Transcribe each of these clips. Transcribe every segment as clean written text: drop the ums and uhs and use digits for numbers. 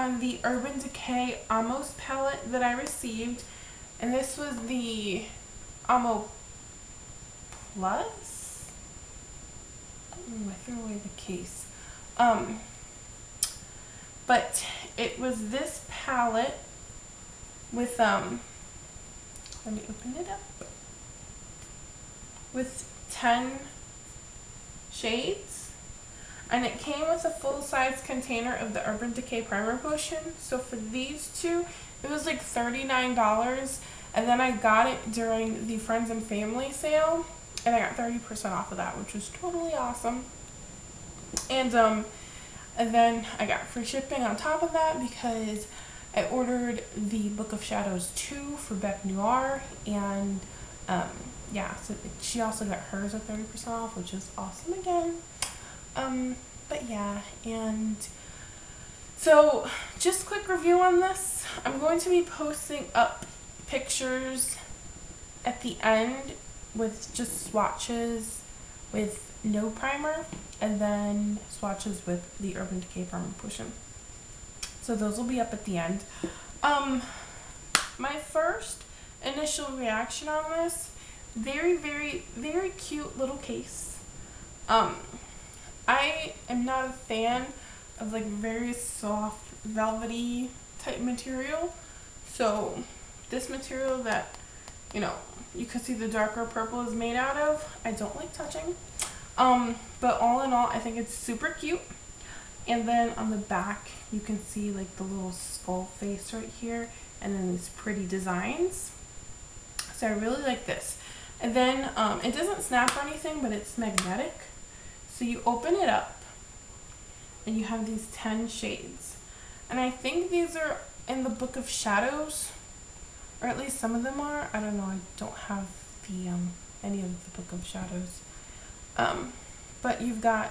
on the Urban Decay Amos palette that I received, and this was the Amo Plus. I threw away the case. But it was this palette with let me open it up, with 10 shades, and it came with a full-size container of the Urban Decay primer potion. So for these two it was like $39, and then I got it during the friends and family sale and I got 30% off of that, which was totally awesome. And then I got free shipping on top of that because I ordered the Book of Shadows 2 for Beck Noir, and yeah, so she also got hers at 30% off, which is awesome again. But yeah, and so just quick review on this. I'm going to be posting up pictures at the end with just swatches with no primer, and then swatches with the Urban Decay primer potion. So those will be up at the end. My first initial reaction on this, very, very, very cute little case. I am not a fan of like very soft velvety type material, so this material that, you know, you can see the darker purple is made out of, I don't like touching. But all in all, I think it's super cute. And then on the back, you can see like the little skull face right here, and then these pretty designs. So I really like this. And then it doesn't snap or anything, but it's magnetic. So you open it up, and you have these 10 shades. And I think these are in the Book of Shadows, or at least some of them are. I don't know. I don't have the any of the Book of Shadows. But you've got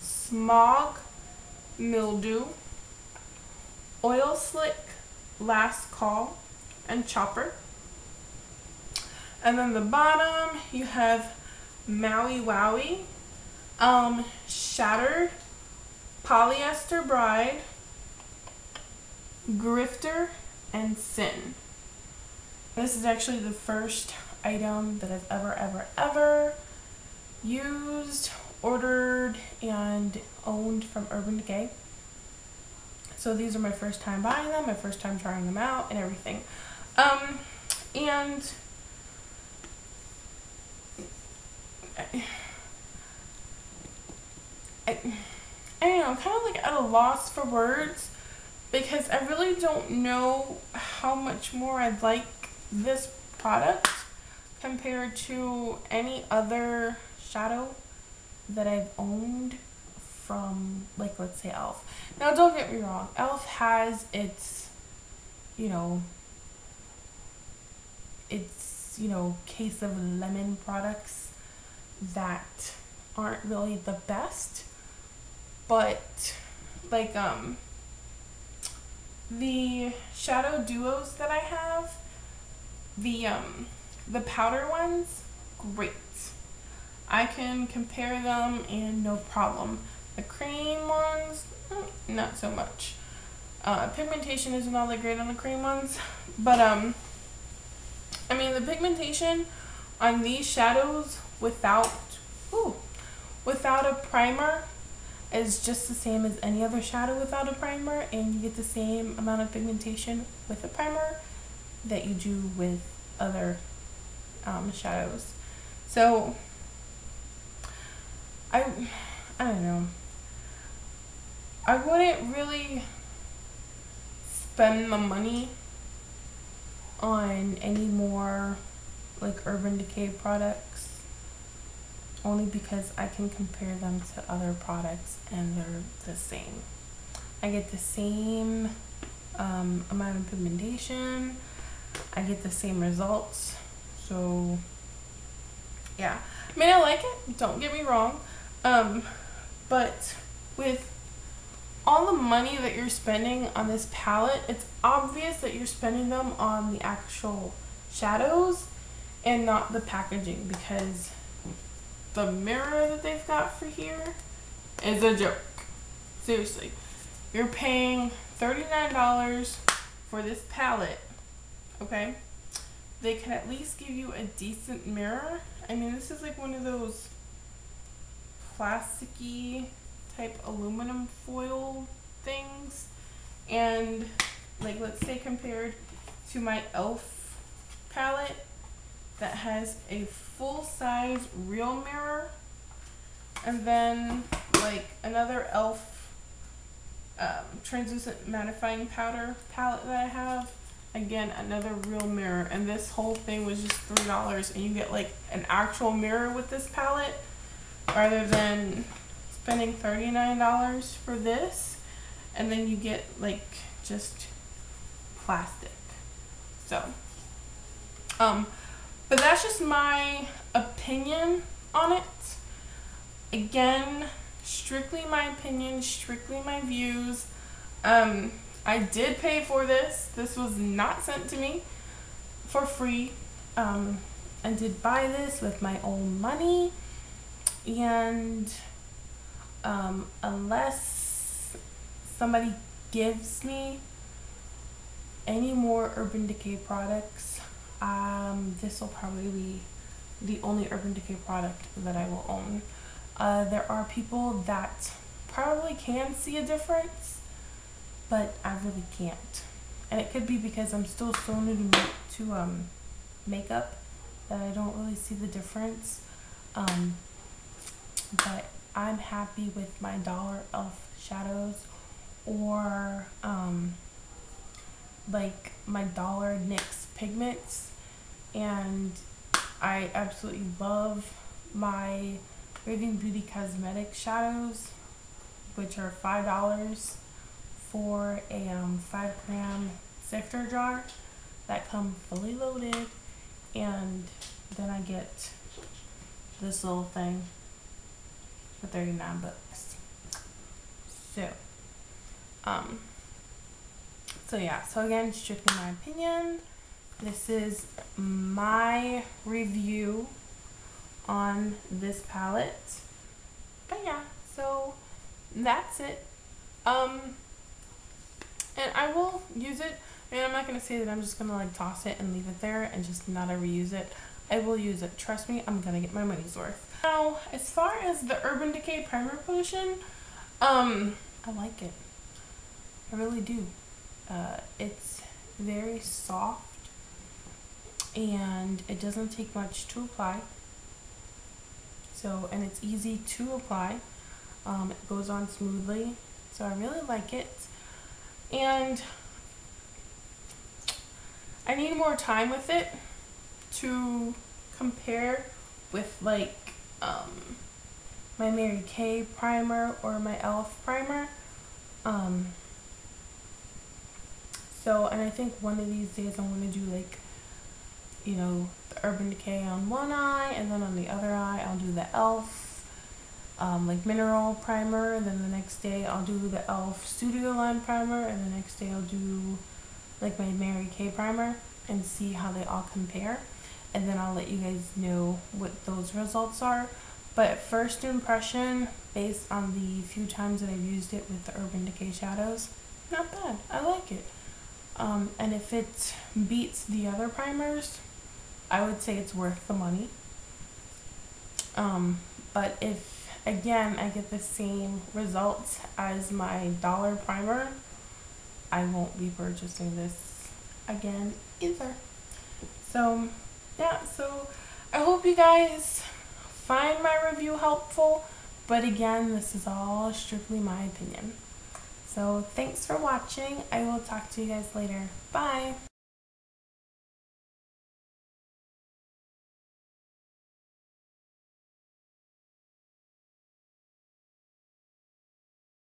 Smog, Mildew, Oil Slick, Last Call, and Chopper. And then the bottom you have Maui Wowie, Shattered, Polyester Bride, Grifter, and Sin. This is actually the first item that I've ever used, ordered, and owned from Urban Decay. So these are my first time buying them, my first time trying them out and everything. And I don't know, I'm kind of like at a loss for words, because I really don't know how much more I'd like this product compared to any other shadow that I've owned from, like, let's say e.l.f. Now don't get me wrong, e.l.f. has its, you know, case of lemon products that aren't really the best, but like the shadow duos that I have, the powder ones, great. I can compare them and no problem. The cream ones, not so much. Pigmentation isn't all that great on the cream ones, but I mean, the pigmentation on these shadows without a primer is just the same as any other shadow without a primer, and you get the same amount of pigmentation with a primer that you do with other shadows. So I don't know. I wouldn't really spend the money on any more like Urban Decay products, only because I can compare them to other products and they're the same. I get the same amount of pigmentation, I get the same results. So yeah, I mean, I like it, don't get me wrong, but with all the money that you're spending on this palette, it's obvious that you're spending them on the actual shadows and not the packaging, because the mirror that they've got for here is a joke. Seriously, you're paying $39 for this palette, okay, they can at least give you a decent mirror. I mean, this is like one of those plasticky type aluminum foil things, and like, let's say compared to my e.l.f. palette that has a full-size real mirror, and then like another e.l.f. Translucent mattifying powder palette that I have, again another real mirror, and this whole thing was just $3, and you get like an actual mirror with this palette rather than spending $39 for this, and then you get like just plastic. So but that's just my opinion on it. Again, strictly my opinion, strictly my views. I did pay for this. This was not sent to me for free. I did buy this with my own money, and unless somebody gives me any more Urban Decay products, this will probably be the only Urban Decay product that I will own. There are people that probably can see a difference, but I really can't. And it could be because I'm still so new to makeup that I don't really see the difference. But I'm happy with my dollar e.l.f. shadows, or like my dollar NYX pigments, and I absolutely love my Radiant Beauty Cosmetics shadows, which are $5 for a 5-gram sifter jar that come fully loaded, and then I get this little thing for 39 bucks. So yeah, so again, strictly my opinion. This is my review on this palette. But yeah, so that's it. And I will use it. I mean, I'm not going to say that I'm just going to like toss it and leave it there and just not ever use it. I will use it. Trust me, I'm going to get my money's worth. Now, as far as the Urban Decay Primer Potion, I like it. I really do. It's very soft, and it doesn't take much to apply. So, and it's easy to apply. It goes on smoothly. So I really like it. And I need more time with it to compare with like my Mary Kay primer or my e.l.f. primer. So, and I think one of these days I'm going to do like, you know, the Urban Decay on one eye, and then on the other eye I'll do the e.l.f. Like mineral primer, and then the next day I'll do the e.l.f. Studio Line primer, and the next day I'll do like my Mary Kay primer, and see how they all compare, and then I'll let you guys know what those results are. But first impression, based on the few times that I've used it with the Urban Decay shadows, not bad. I like it. And if it beats the other primers, I would say it's worth the money. But if, again, I get the same results as my dollar primer, I won't be purchasing this again either. So, yeah, so I hope you guys find my review helpful, but again, this is all strictly my opinion. So thanks for watching. I will talk to you guys later. Bye!